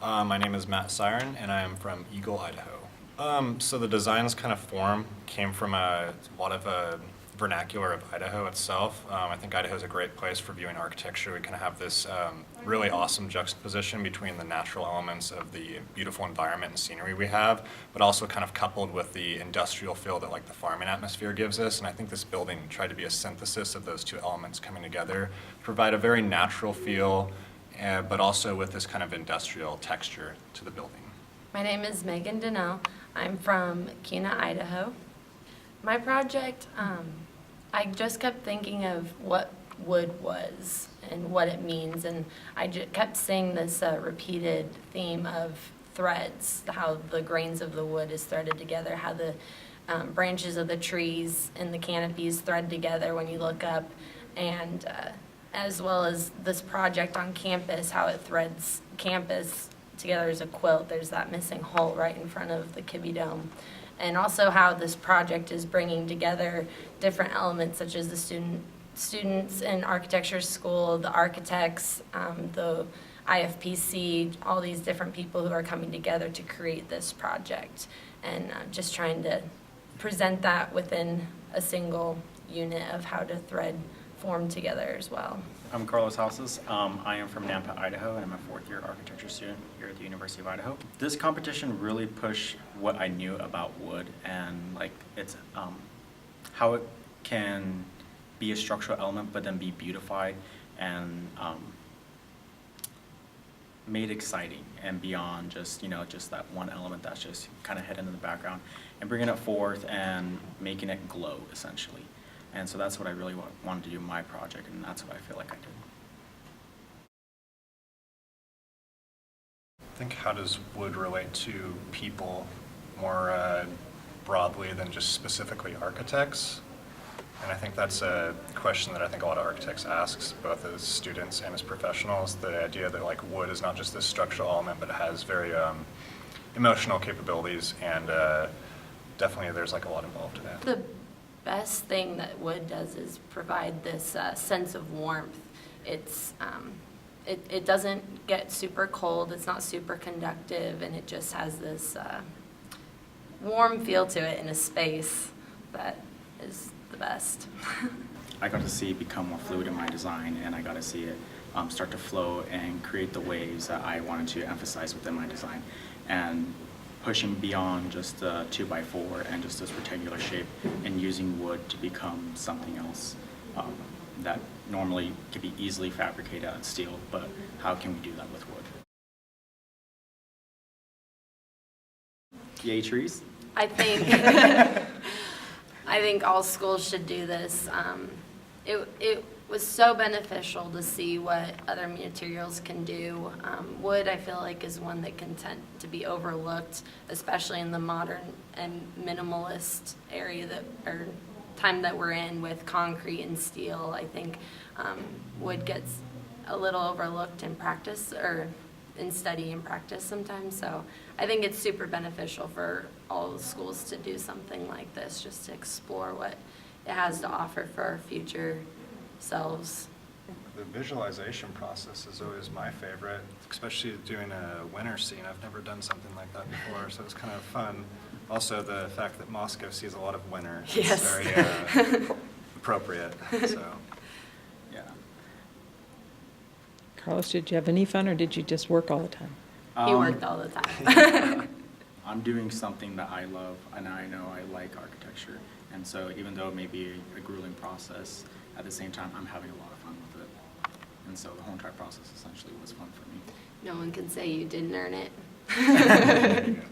My name is Matt Siren, and I am from Eagle, Idaho. So the design's kind of form came from a lot of vernacular of Idaho itself. I think Idaho is a great place for viewing architecture. We kind of have this really awesome juxtaposition between the natural elements of the beautiful environment and scenery we have, but also kind of coupled with the industrial feel that like the farming atmosphere gives us. And I think this building tried to be a synthesis of those two elements coming together, provide a very natural feel, but also with this kind of industrial texture to the building. My name is Megan Donnell. I'm from Kena, Idaho. My project, I just kept thinking of what wood was and what it means, and I kept seeing this repeated theme of threads, how the grains of the wood is threaded together, how the branches of the trees and the canopies thread together when you look up, and as well as this project on campus, how it threads campus together as a quilt. There's that missing hole right in front of the Kibbe Dome. And also how this project is bringing together different elements such as the students in architecture school, the architects, the IFPC, all these different people who are coming together to create this project. And just trying to present that within a single unit of how to thread form together as well. I'm Carlos Houses. I am from Nampa, Idaho, and I'm a fourth-year architecture student here at the University of Idaho. This competition really pushed what I knew about wood and like it's how it can be a structural element but then be beautified and made exciting and beyond just just that one element that's just kind of hidden in the background, and bringing it forth and making it glow essentially. And so that's what I really wanted to do in my project, and that's what I feel like I did. I think how does wood relate to people more broadly than just specifically architects? And I think that's a question that I think a lot of architects asks, both as students and as professionals, the idea that like wood is not just this structural element, but it has very emotional capabilities, and definitely there's like a lot involved in that. The best thing that wood does is provide this sense of warmth. It doesn't get super cold, it's not super conductive, and it just has this warm feel to it in a space that is the best. I got to see it become more fluid in my design, and I got to see it start to flow and create the waves that I wanted to emphasize within my design, and pushing beyond just the 2x4 and just this rectangular shape and using wood to become something else that normally could be easily fabricated out of steel, but how can we do that with wood? Yay, trees? I think I think all schools should do this. It was so beneficial to see what other materials can do. Wood, I feel like, is one that can tend to be overlooked, especially in the modern and minimalist area or time that we're in with concrete and steel. I think wood gets a little overlooked in practice or in study and practice sometimes. So I think it's super beneficial for all the schools to do something like this, just to explore what it has to offer for our future selves. The visualization process is always my favorite, especially doing a winter scene. I've never done something like that before, so it's kind of fun. Also, the fact that Moscow sees a lot of winter is Yes. very appropriate. So, yeah. Carlos, did you have any fun, or did you just work all the time? He worked all the time. I'm doing something that I love, and I know I like architecture, and so even though it may be a grueling process, at the same time I'm having a lot of fun with it. And so the whole entire process essentially was fun for me. No one can say you didn't earn it. There you go.